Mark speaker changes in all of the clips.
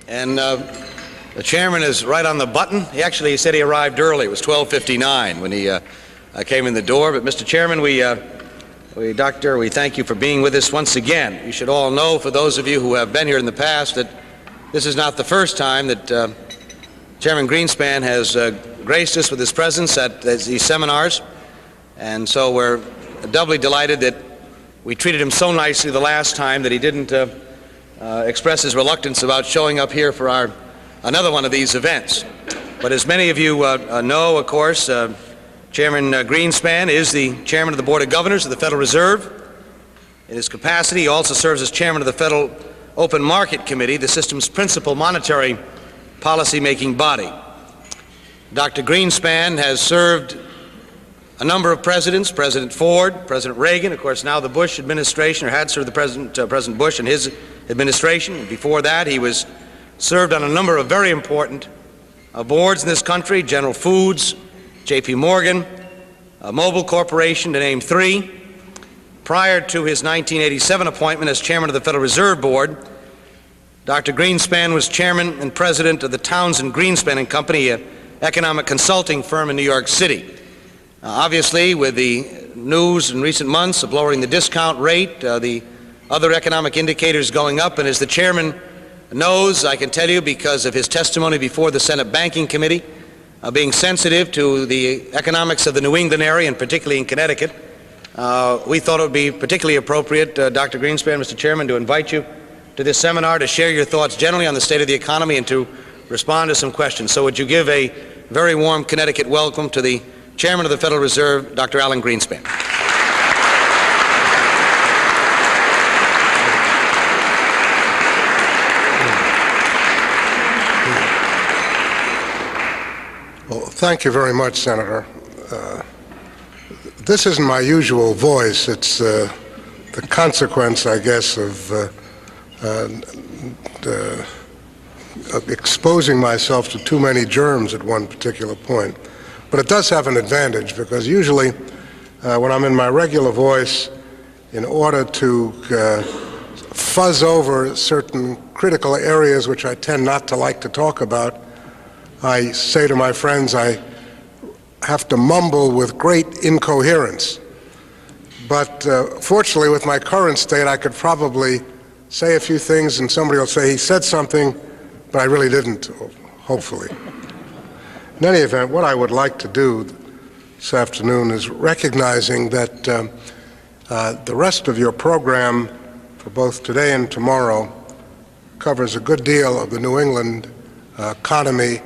Speaker 1: And the chairman is right on the button. He said he arrived early. It was 12:59 when he came in the door. But Mr. Chairman, we thank you for being with us once again. You should all know, for those of you who have been here in the past, that this is not the first time that Chairman Greenspan has graced us with his presence at these seminars. And so we're doubly delighted that we treated him so nicely the last time that he didn't express his reluctance about showing up here for another one of these events. But as many of you know, of course, Chairman Greenspan is the chairman of the Board of Governors of the Federal Reserve. In his capacity, he also serves as chairman of the Federal Open Market Committee, the system's principal monetary policy-making body. Dr. Greenspan has served a number of presidents, President Ford, President Reagan, of course now the Bush administration, or had served the President Bush and his administration. And before that, he served on a number of very important boards in this country: General Foods, J.P. Morgan, Mobil Corporation, to name three. Prior to his 1987 appointment as chairman of the Federal Reserve Board, Dr. Greenspan was chairman and president of the Townsend Greenspan and Company, an economic consulting firm in New York City. Obviously, with the news in recent months of lowering the discount rate, the other economic indicators going up, and as the chairman knows, I can tell you because of his testimony before the Senate Banking Committee, being sensitive to the economics of the New England area, and particularly in Connecticut, we thought it would be particularly appropriate, Dr. Greenspan, Mr. Chairman, to invite you to this seminar to share your thoughts generally on the state of the economy and to respond to some questions. So would you give a very warm Connecticut welcome to the Chairman of the Federal Reserve, Dr. Alan Greenspan.
Speaker 2: Well, thank you very much, Senator. This isn't my usual voice. It's the consequence, I guess, of exposing myself to too many germs at one particular point. But it does have an advantage, because usually when I'm in my regular voice, in order to fuzz over certain critical areas which I tend not to like to talk about, I say to my friends I have to mumble with great incoherence. But fortunately, with my current state, I could probably say a few things and somebody will say he said something, but I really didn't, hopefully. In any event, what I would like to do this afternoon is, recognizing that the rest of your program for both today and tomorrow covers a good deal of the New England economy,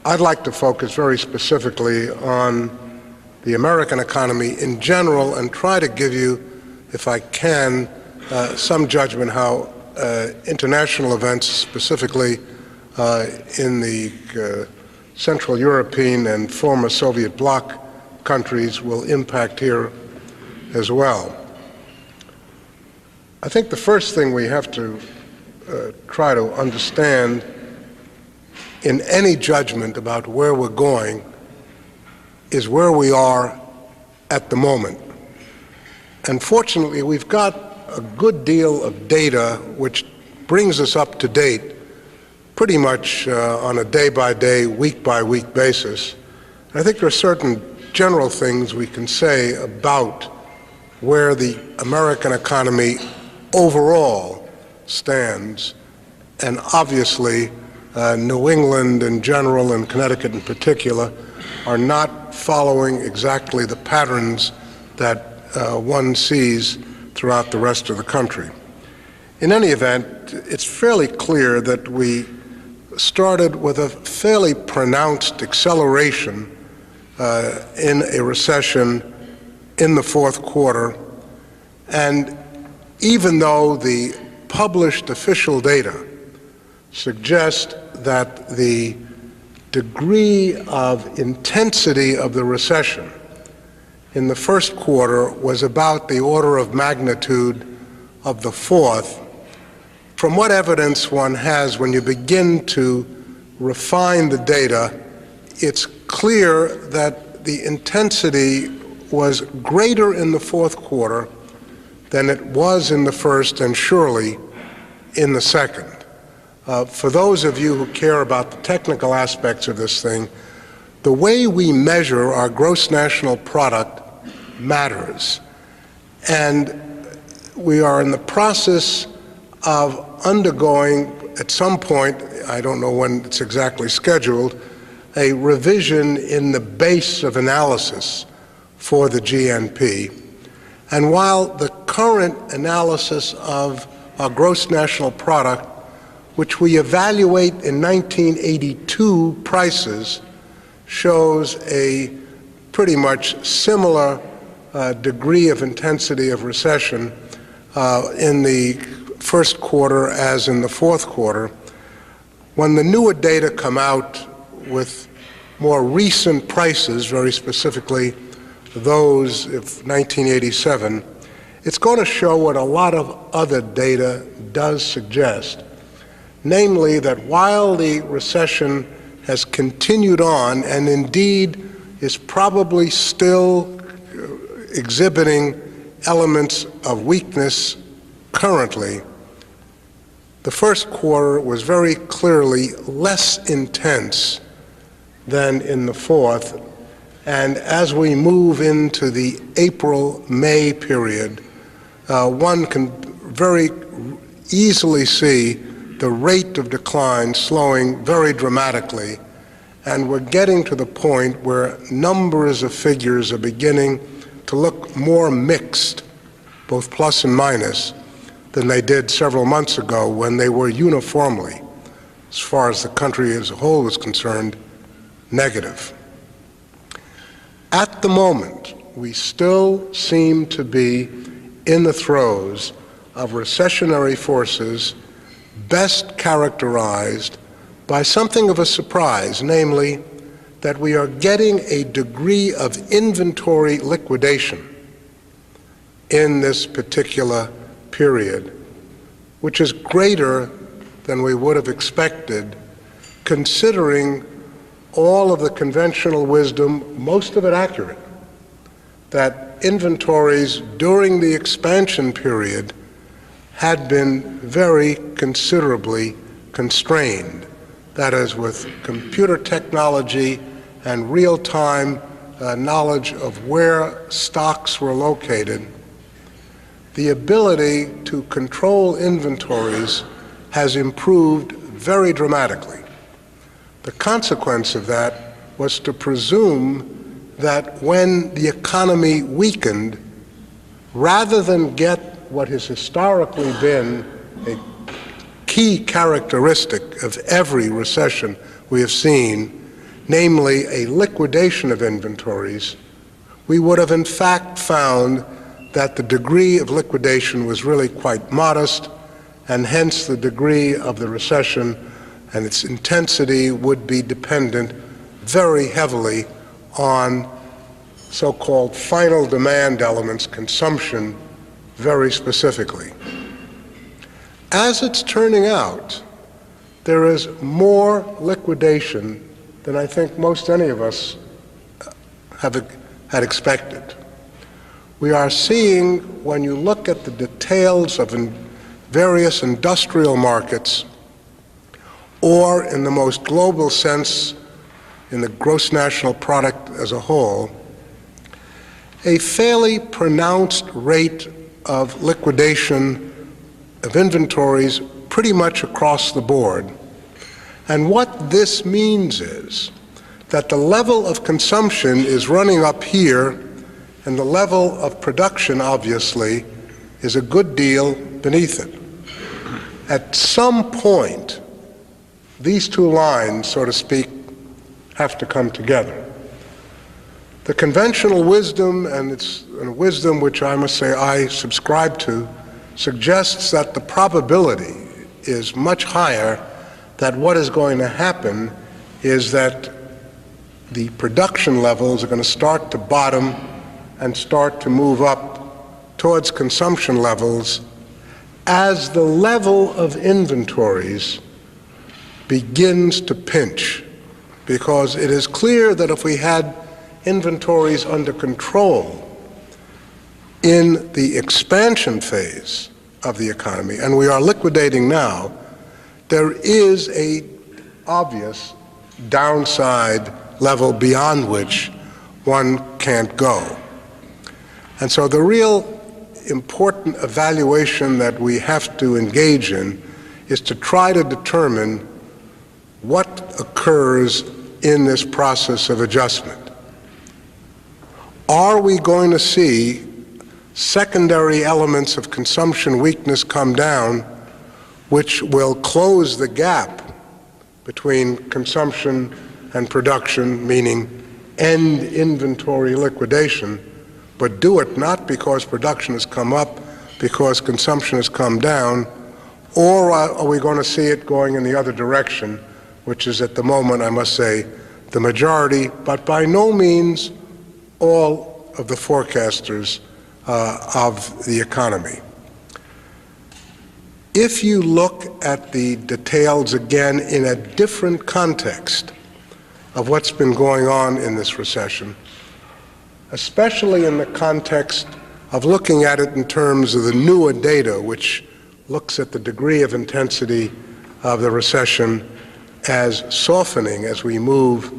Speaker 2: I'd like to focus very specifically on the American economy in general and try to give you, if I can, some judgment how international events, specifically in the Central European and former Soviet bloc countries, will impact here as well. I think the first thing we have to try to understand in any judgment about where we're going is where we are at the moment. And fortunately, we've got a good deal of data which brings us up to date pretty much on a day-by-day, week-by-week basis. And I think there are certain general things we can say about where the American economy overall stands, and obviously New England in general and Connecticut in particular are not following exactly the patterns that one sees throughout the rest of the country. In any event, it's fairly clear that we started with a fairly pronounced acceleration in a recession in the fourth quarter, and even though the published official data suggest that the degree of intensity of the recession in the first quarter was about the order of magnitude of the fourth, from what evidence one has when you begin to refine the data, it's clear that the intensity was greater in the fourth quarter than it was in the first, and surely in the second. For those of you who care about the technical aspects of this thing, the way we measure our gross national product matters. And we are in the process of undergoing, at some point, I don't know when it's exactly scheduled, a revision in the base of analysis for the GNP. And while the current analysis of our gross national product, which we evaluate in 1982 prices, shows a pretty much similar degree of intensity of recession in the first quarter as in the fourth quarter. When the newer data come out with more recent prices, very specifically those of 1987, it's going to show what a lot of other data does suggest, namely that while the recession has continued on and indeed is probably still exhibiting elements of weakness currently, the first quarter was very clearly less intense than in the fourth. And as we move into the April-May period, one can very easily see the rate of decline slowing very dramatically. And we're getting to the point where numbers of figures are beginning to look more mixed, both plus and minus, than they did several months ago when they were uniformly, as far as the country as a whole was concerned, negative. At the moment, we still seem to be in the throes of recessionary forces best characterized by something of a surprise, namely that we are getting a degree of inventory liquidation in this particular period, which is greater than we would have expected, considering all of the conventional wisdom, most of it accurate, that inventories during the expansion period had been very considerably constrained. That is, with computer technology and real-time knowledge of where stocks were located, the ability to control inventories has improved very dramatically. The consequence of that was to presume that when the economy weakened, rather than get what has historically been a key characteristic of every recession we have seen, namely a liquidation of inventories, we would have in fact found that the degree of liquidation was really quite modest, and hence the degree of the recession and its intensity would be dependent very heavily on so-called final demand elements, consumption very specifically. As it's turning out, there is more liquidation than I think most any of us had expected. We are seeing, when you look at the details of various industrial markets, or in the most global sense, in the gross national product as a whole, a fairly pronounced rate of liquidation of inventories pretty much across the board. And what this means is that the level of consumption is running up here, and the level of production, obviously, is a good deal beneath it. At some point, these two lines, so to speak, have to come together. The conventional wisdom, and it's a wisdom which I must say I subscribe to, suggests that the probability is much higher that what is going to happen is that the production levels are going to start to bottom and start to move up towards consumption levels as the level of inventories begins to pinch. Because it is clear that if we had inventories under control in the expansion phase of the economy, and we are liquidating now, there is a obvious downside level beyond which one can't go. And so the real important evaluation that we have to engage in is to try to determine what occurs in this process of adjustment. Are we going to see secondary elements of consumption weakness come down, which will close the gap between consumption and production, meaning end inventory liquidation, but do it not because production has come up, because consumption has come down, or are we going to see it going in the other direction, which is at the moment, I must say, the majority, but by no means all of the forecasters of the economy. If you look at the details again in a different context of what's been going on in this recession, especially in the context of looking at it in terms of the newer data, which looks at the degree of intensity of the recession as softening as we move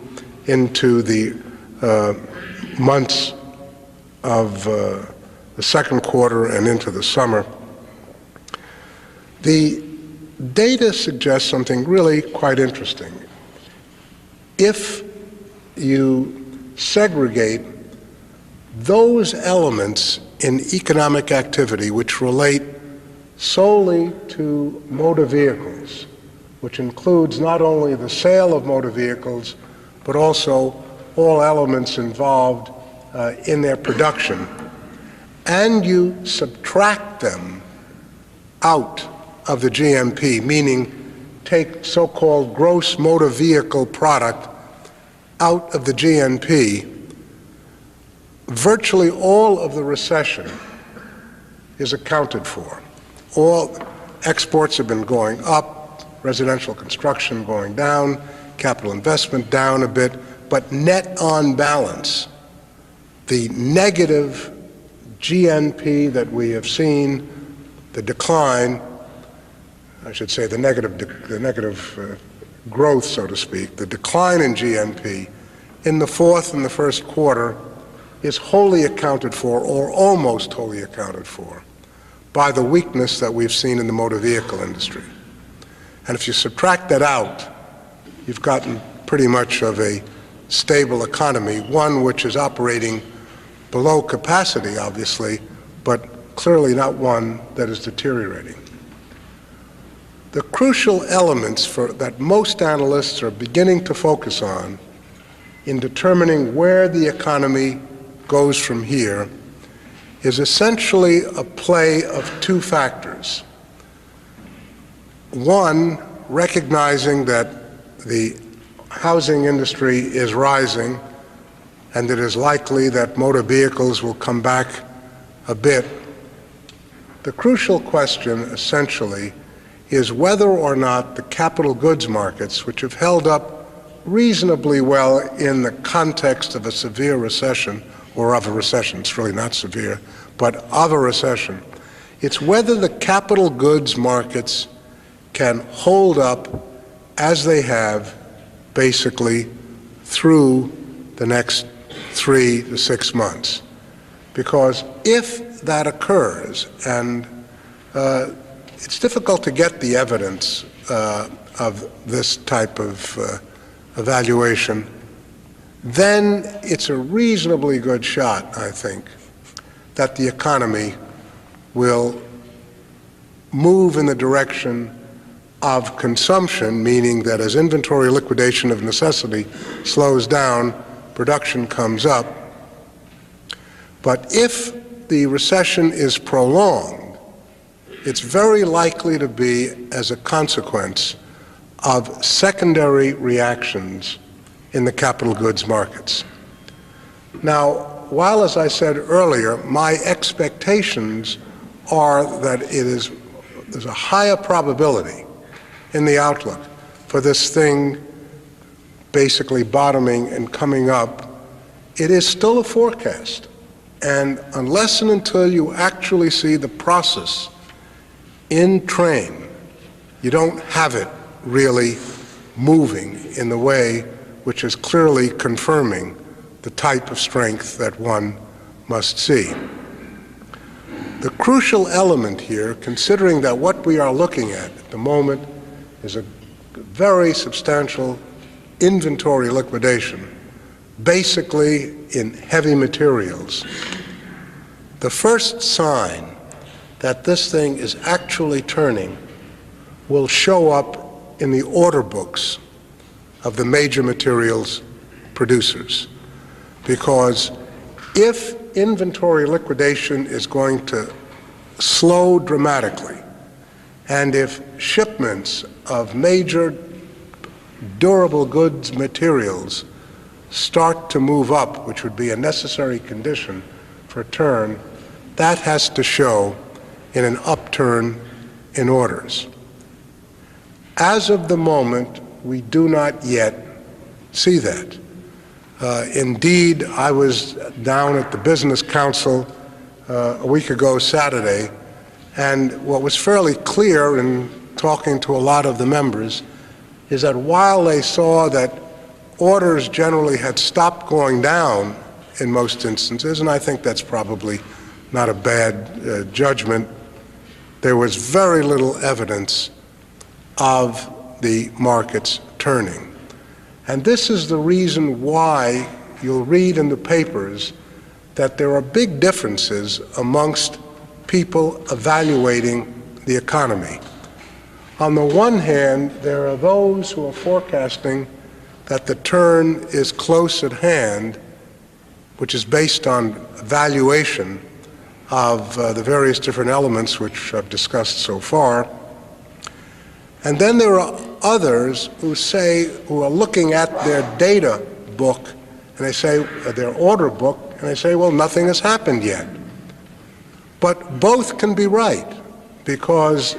Speaker 2: into the months of the second quarter and into the summer, the data suggests something really quite interesting. If you segregate those elements in economic activity which relate solely to motor vehicles, which includes not only the sale of motor vehicles, but also all elements involved in their production, and you subtract them out of the GMP, meaning take so-called gross motor vehicle product out of the GNP, virtually all of the recession is accounted for. All exports have been going up, residential construction going down, capital investment down a bit, but net on balance, the negative GNP that we have seen, the decline, I should say the negative growth, so to speak, the decline in GNP in the fourth and the first quarter is wholly accounted for, or almost wholly accounted for, by the weakness that we've seen in the motor vehicle industry. And if you subtract that out, you've gotten pretty much of a stable economy, one which is operating below capacity, obviously, but clearly not one that is deteriorating. The crucial elements that most analysts are beginning to focus on in determining where the economy goes from here is essentially a play of two factors. One, recognizing that the housing industry is rising and it is likely that motor vehicles will come back a bit. The crucial question, essentially, is whether or not the capital goods markets, which have held up reasonably well in the context of a severe recession, or of a recession, it's really not severe, but of a recession, it's whether the capital goods markets can hold up as they have basically through the next 3 to 6 months. Because if that occurs, and it's difficult to get the evidence of this type of evaluation, then it's a reasonably good shot, I think, that the economy will move in the direction of consumption, meaning that as inventory liquidation of necessity slows down, production comes up. But if the recession is prolonged, it's very likely to be as a consequence of secondary reactions in the capital goods markets. Now, while, as I said earlier, my expectations are that there's a higher probability in the outlook for this thing basically bottoming and coming up, it is still a forecast. And unless and until you actually see the process in train, you don't have it really moving in the way which is clearly confirming the type of strength that one must see. The crucial element here, considering that what we are looking at the moment is a very substantial inventory liquidation, basically in heavy materials, the first sign that this thing is actually turning will show up in the order books of the major materials producers. Because if inventory liquidation is going to slow dramatically, and if shipments of major durable goods materials start to move up, which would be a necessary condition for a turn, that has to show in an upturn in orders. As of the moment, we do not yet see that. Indeed, I was down at the Business Council a week ago Saturday, and what was fairly clear in talking to a lot of the members is that while they saw that orders generally had stopped going down in most instances, and I think that's probably not a bad judgment, there was very little evidence of the markets turning. And this is the reason why you'll read in the papers that there are big differences amongst people evaluating the economy. On the one hand, there are those who are forecasting that the turn is close at hand, which is based on valuation of the various different elements which I've discussed so far. And then there are others who are looking at their data book, and they say, their order book, and they say, well, nothing has happened yet. But both can be right, because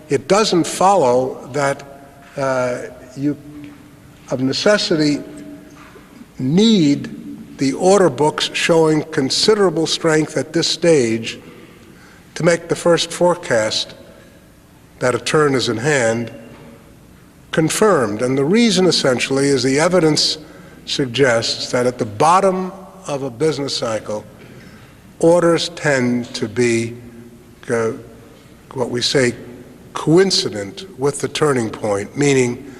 Speaker 2: it doesn't follow that you, of necessity, need the order books showing considerable strength at this stage to make the first forecast that a turn is in hand confirmed. And the reason, essentially, is the evidence suggests that at the bottom of a business cycle, orders tend to be what we say coincident with the turning point, meaning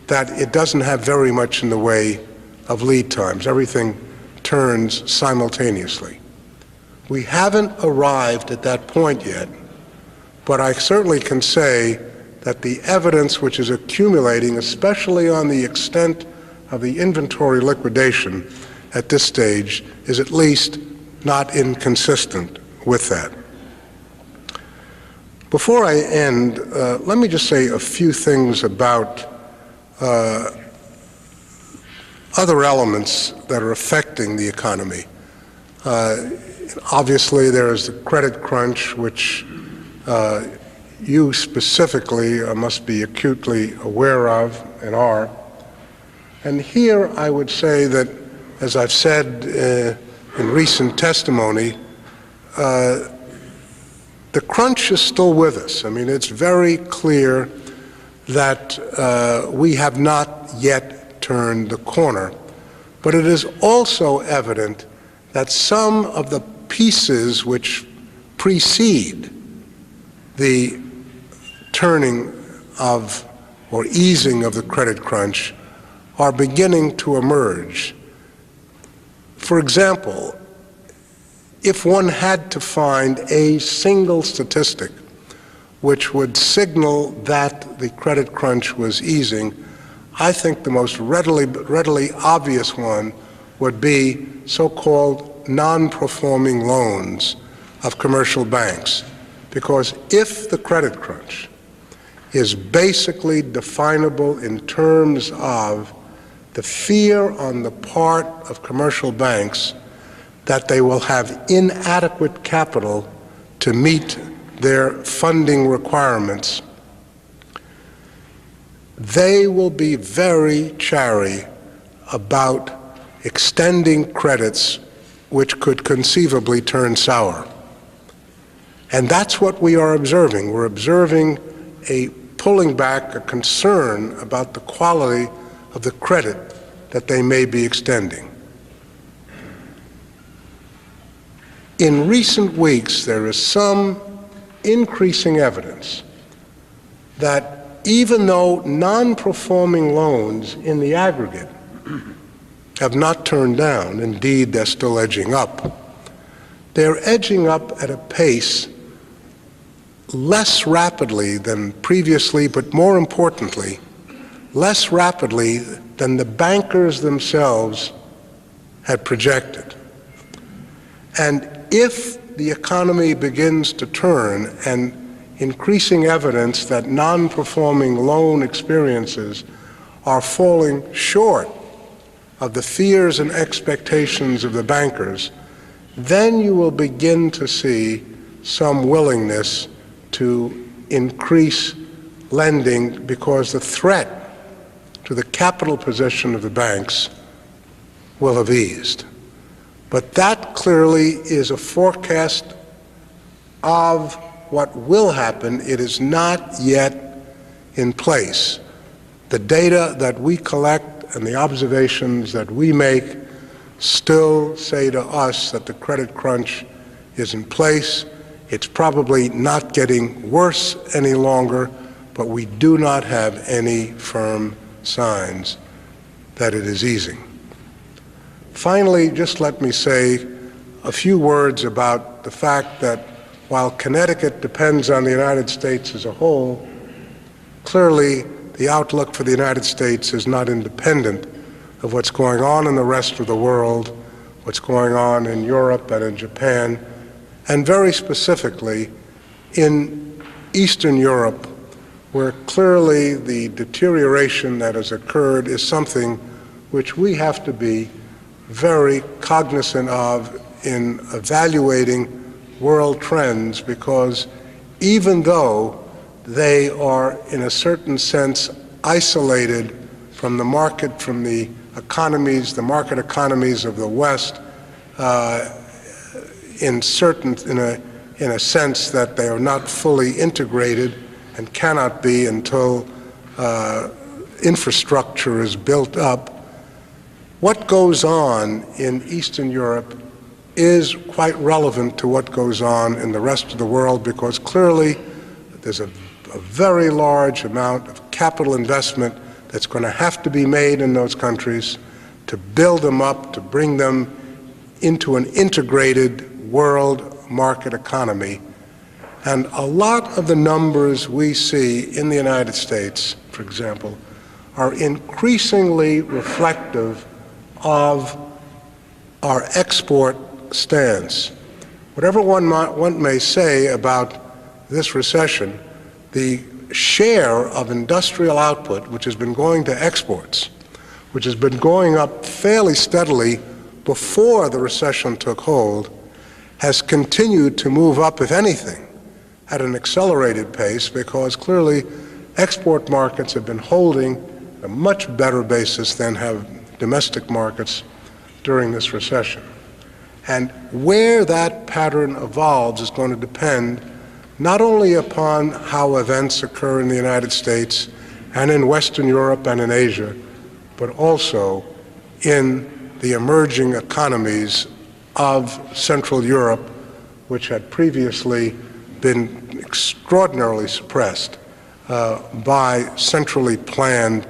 Speaker 2: that it doesn't have very much in the way of lead times. Everything turns simultaneously. We haven't arrived at that point yet, but I certainly can say that the evidence which is accumulating, especially on the extent of the inventory liquidation at this stage, is at least not inconsistent with that. Before I end, let me just say a few things about other elements that are affecting the economy. Obviously, there is the credit crunch, which you specifically must be acutely aware of and are. And here I would say that, as I've said in recent testimony, the crunch is still with us. I mean, it's very clear that we have not yet turned the corner. But it is also evident that some of the pieces which precede the turning of or easing of the credit crunch are beginning to emerge. For example, if one had to find a single statistic which would signal that the credit crunch was easing, I think the most readily obvious one would be so-called non-performing loans of commercial banks. Because if the credit crunch is basically definable in terms of the fear on the part of commercial banks that they will have inadequate capital to meet their funding requirements, they will be very chary about extending credits which could conceivably turn sour. And that's what we are observing. We're observing a pulling back a concern about the quality of the credit that they may be extending. In recent weeks, there is some increasing evidence that even though non-performing loans in the aggregate have not turned down, indeed they're still edging up, they're edging up at a pace less rapidly than previously, but more importantly, less rapidly than the bankers themselves had projected. And if the economy begins to turn, and increasing evidence that non-performing loan experiences are falling short of the fears and expectations of the bankers, then you will begin to see some willingness to increase lending, because the threat to the capital position of the banks will have eased. But that clearly is a forecast of what will happen. It is not yet in place. The data that we collect and the observations that we make still say to us that the credit crunch is in place. It's probably not getting worse any longer, but we do not have any firm signs that it is easing. Finally, just let me say a few words about the fact that while Connecticut depends on the United States as a whole, clearly the outlook for the United States is not independent of what's going on in the rest of the world, what's going on in Europe and in Japan, and very specifically in Eastern Europe, where clearly the deterioration that has occurred is something which we have to be very cognizant of in evaluating world trends, because even though they are in a certain sense isolated from the market, from the economies, the market economies of the West, in a sense that they are not fully integrated and cannot be until infrastructure is built up. What goes on in Eastern Europe is quite relevant to what goes on in the rest of the world, because clearly there's a very large amount of capital investment that's going to have to be made in those countries to build them up, to bring them into an integrated world market economy. And a lot of the numbers we see in the United States, for example, are increasingly reflective of our export stance. Whatever one may say about this recession, the share of industrial output, which has been going to exports, which has been going up fairly steadily before the recession took hold, has continued to move up, if anything, at an accelerated pace, because clearly export markets have been holding a much better basis than have domestic markets during this recession. And where that pattern evolves is going to depend not only upon how events occur in the United States and in Western Europe and in Asia, but also in the emerging economies of Central Europe, which had previously been extraordinarily suppressed by centrally planned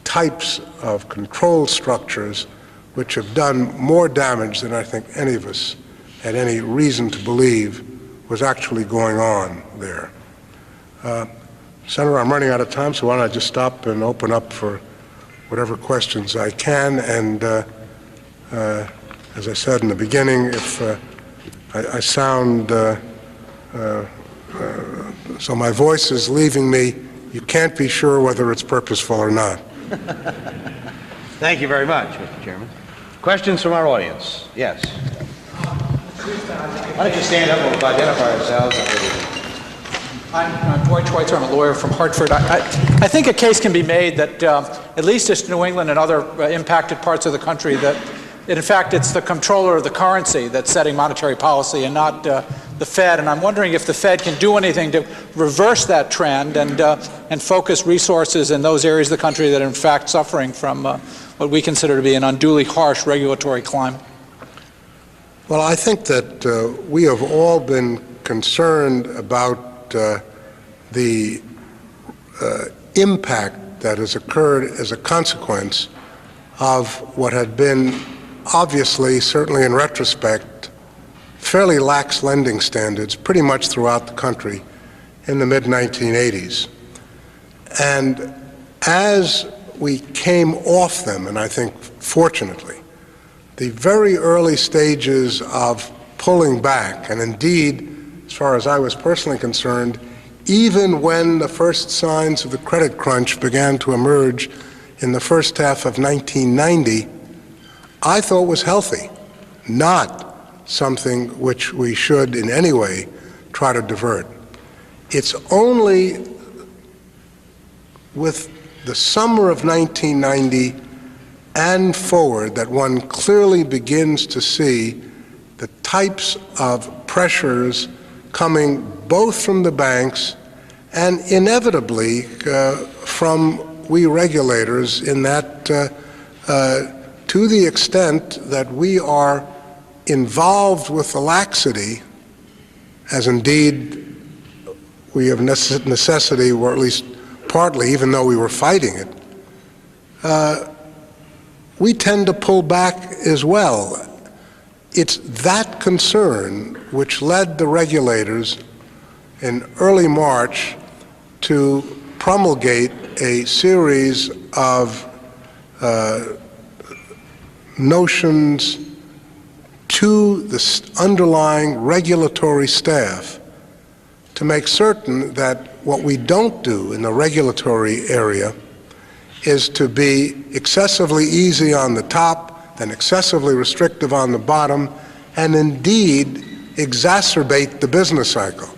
Speaker 2: types of control structures, which have done more damage than I think any of us had any reason to believe was actually going on there. Senator, I'm running out of time, so why don't I just stop and open up for whatever questions I can. And as I said in the beginning, if I sound, so my voice is leaving me, you can't be sure whether it's purposeful or not.
Speaker 1: Thank you very much, Mr. Chairman. Questions from our audience? Yes. Why don't you stand up and we'll identify ourselves?
Speaker 3: I'm Dwight Schweitzer. I'm a lawyer from Hartford. I think a case can be made that, at least as New England and other impacted parts of the country, that In fact, it's the controller of the currency that's setting monetary policy and not the Fed. And I'm wondering if the Fed can do anything to reverse that trend and focus resources in those areas of the country that are in fact suffering from what we consider to be an unduly harsh regulatory climate.
Speaker 2: Well, I think that we have all been concerned about the impact that has occurred as a consequence of what had been obviously, certainly in retrospect, fairly lax lending standards pretty much throughout the country in the mid-1980s. And as we came off them, and I think fortunately, the very early stages of pulling back, and indeed, as far as I was personally concerned, even when the first signs of the credit crunch began to emerge in the first half of 1990, I thought was healthy, not something which we should in any way try to divert. It's only with the summer of 1990 and forward that one clearly begins to see the types of pressures coming both from the banks and inevitably from we regulators, in that to the extent that we are involved with the laxity, as indeed we have necessity, or at least partly, even though we were fighting it, we tend to pull back as well. It's that concern which led the regulators in early March to promulgate a series of notions to the underlying regulatory staff to make certain that what we don't do in the regulatory area is to be excessively easy on the top, then excessively restrictive on the bottom, and indeed exacerbate the business cycle.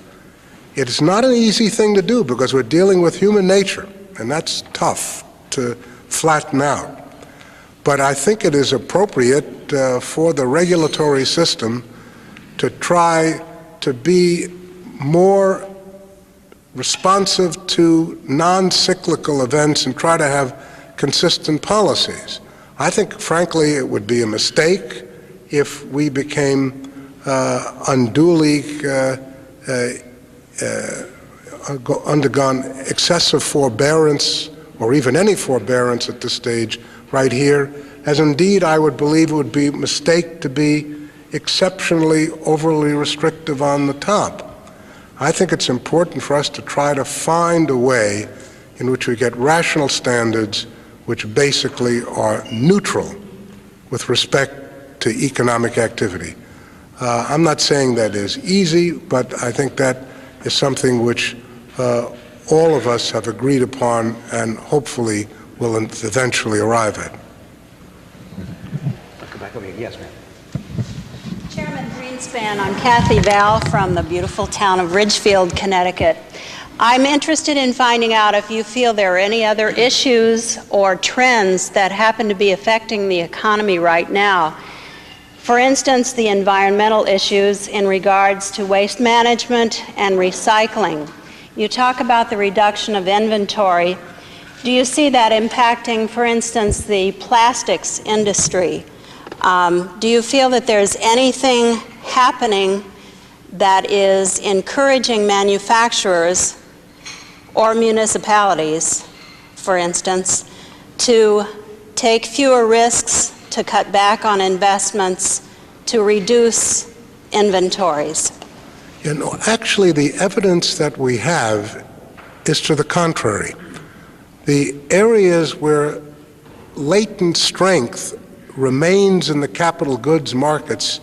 Speaker 2: It's not an easy thing to do because we're dealing with human nature, and that's tough to flatten out. But I think it is appropriate for the regulatory system to try to be more responsive to non-cyclical events and try to have consistent policies. I think, frankly, it would be a mistake if we became unduly undergone excessive forbearance, or even any forbearance at this stage right here, as indeed I would believe it would be a mistake to be exceptionally overly restrictive on the top. I think it's important for us to try to find a way in which we get rational standards which basically are neutral with respect to economic activity. I'm not saying that is easy, but I think that is something which all of us have agreed upon and hopefully will eventually arrive at.
Speaker 1: Come back over here. Yes, ma'am.
Speaker 4: Chairman Greenspan, I'm Kathy Val from the beautiful town of Ridgefield, Connecticut. I'm interested in finding out if you feel there are any other issues or trends that happen to be affecting the economy right now. For instance, the environmental issues in regards to waste management and recycling. You talk about the reduction of inventory. Do you see that impacting, for instance, the plastics industry? Do you feel that there's anything happening that is encouraging manufacturers or municipalities, for instance, to take fewer risks, to cut back on investments, to reduce inventories?
Speaker 2: You know, actually, the evidence that we have is to the contrary. The areas where latent strength remains in the capital goods markets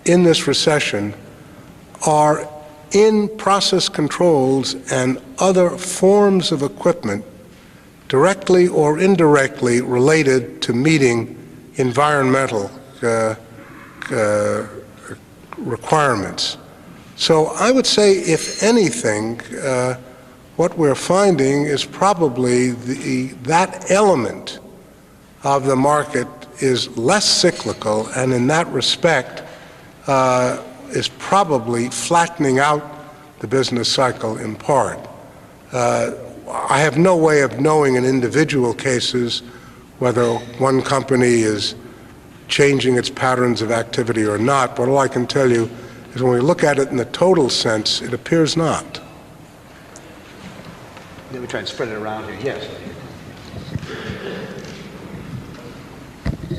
Speaker 2: in this recession are in process controls and other forms of equipment directly or indirectly related to meeting environmental requirements. So I would say, if anything, what we're finding is probably that element of the market is less cyclical, and in that respect is probably flattening out the business cycle in part. I have no way of knowing in individual cases whether one company is changing its patterns of activity or not, but all I can tell you is when we look at it in the total sense, it appears not.
Speaker 5: Let me try and spread it around here. Yes.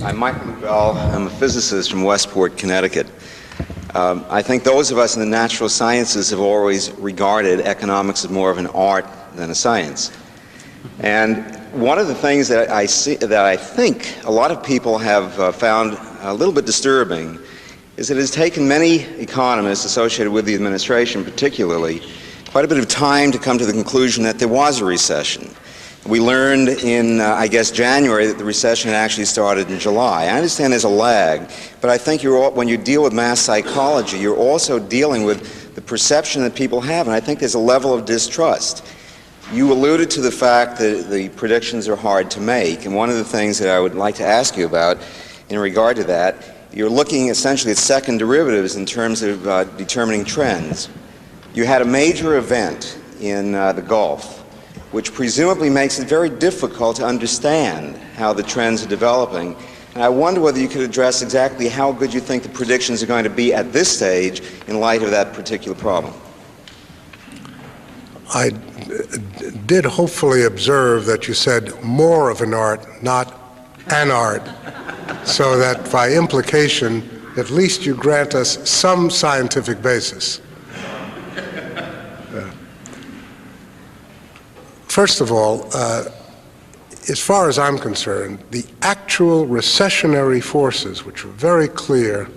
Speaker 6: I'm Michael Bell. I'm a physicist from Westport, Connecticut. I think those of us in the natural sciences have always regarded economics as more of an art than a science. And one of the things that I think a lot of people have found a little bit disturbing is that it has taken many economists associated with the administration particularly quite a bit of time to come to the conclusion that there was a recession. We learned in, I guess, January that the recession had actually started in July. I understand there's a lag, but I think when you deal with mass psychology, you're also dealing with the perception that people have, and I think there's a level of distrust. You alluded to the fact that the predictions are hard to make, and one of the things that I would like to ask you about in regard to that, you're looking essentially at second derivatives in terms of determining trends. You had a major event in the Gulf, which presumably makes it very difficult to understand how the trends are developing. And I wonder whether you could address exactly how good you think the predictions are going to be at this stage in light of that particular problem.
Speaker 2: I did hopefully observe that you said more of an art, not an art, so that by implication, at least you grant us some scientific basis. First of all, as far as I'm concerned, the actual recessionary forces, which were very clear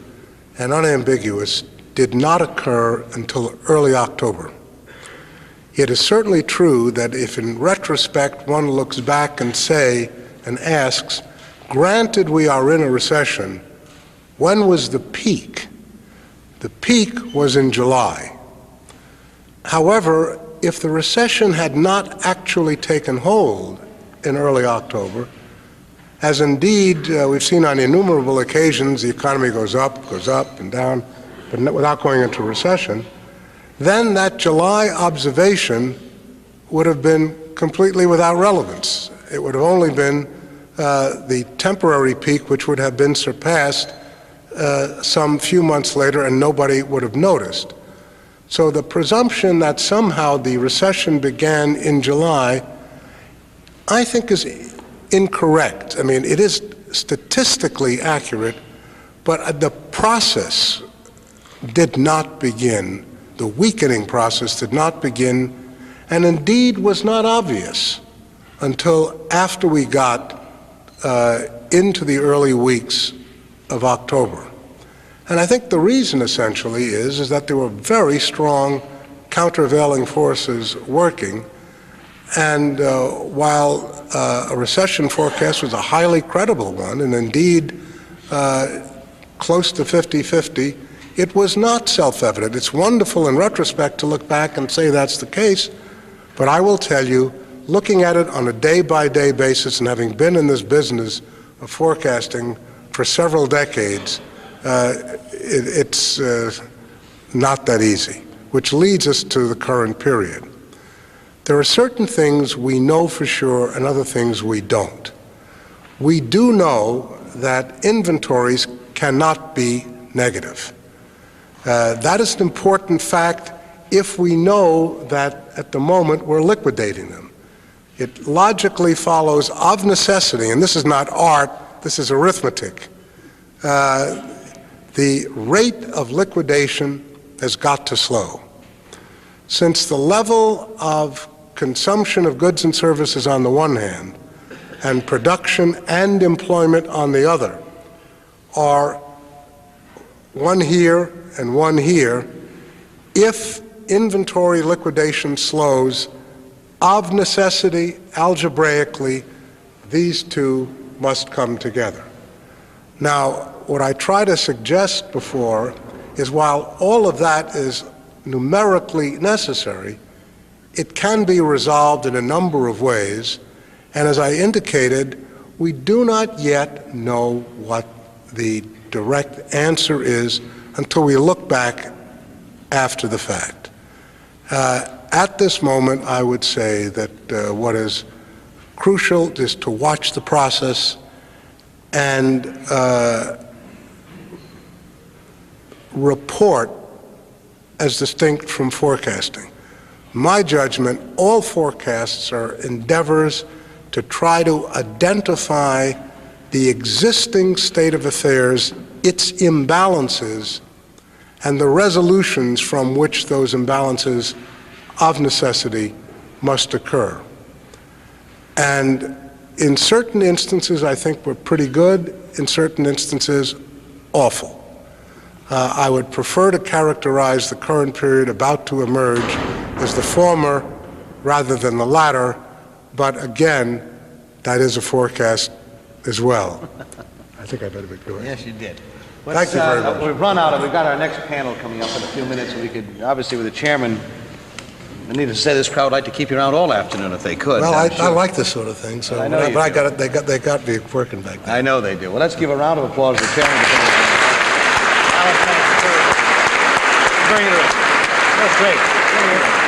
Speaker 2: and unambiguous, did not occur until early October. It is certainly true that if in retrospect one looks back and asks, granted we are in a recession, when was the peak? The peak was in July. However, if the recession had not actually taken hold in early October, as indeed we've seen on innumerable occasions, the economy goes up and down, but without going into recession, then that July observation would have been completely without relevance. It would have only been the temporary peak, which would have been surpassed some few months later, and nobody would have noticed. So the presumption that somehow the recession began in July, I think is incorrect. I mean, it is statistically accurate, but the process did not begin. The weakening process did not begin, and indeed was not obvious until after we got into the early weeks of October. And I think the reason essentially is that there were very strong countervailing forces working, and while a recession forecast was a highly credible one, and indeed close to 50-50, it was not self-evident. It's wonderful in retrospect to look back and say that's the case, but I will tell you, looking at it on a day-by-day basis and having been in this business of forecasting for several decades, it's not that easy, which leads us to the current period. There are certain things we know for sure and other things we don't. We do know that inventories cannot be negative. That is an important fact if we know that at the moment we're liquidating them. It logically follows of necessity, and this is not art, this is arithmetic. The rate of liquidation has got to slow. Since the level of consumption of goods and services on the one hand and production and employment on the other are one here and one here, if inventory liquidation slows, of necessity, algebraically, these two must come together. Now, what I try to suggest before is while all of that is numerically necessary, it can be resolved in a number of ways, and as I indicated, We do not yet know what the direct answer is until we look back after the fact. At this moment, I would say that what is crucial is to watch the process and report as distinct from forecasting. My judgment, all forecasts are endeavors to try to identify the existing state of affairs, its imbalances, and the resolutions from which those imbalances of necessity must occur. And in certain instances, I think we're pretty good. In certain instances, awful. I would prefer to characterize the current period about to emerge as the former rather than the latter, but again, that is a forecast as well. I think I better be doing it.
Speaker 1: Yes, you did.
Speaker 2: Thank you very much.
Speaker 1: We've run out of, we've got our next panel coming up in a few minutes, and we could, obviously with the chairman, I need to say this crowd would like to keep you around all afternoon if they could.
Speaker 2: Well,
Speaker 1: I'm
Speaker 2: I
Speaker 1: sure.
Speaker 2: like this sort of thing, so,
Speaker 1: I know you
Speaker 2: but I
Speaker 1: do.
Speaker 2: got it, they got me working back there.
Speaker 1: I know they do. Well, let's give a round of applause to the chairman. Alan, thank you. Very interesting. That's great. Very interesting.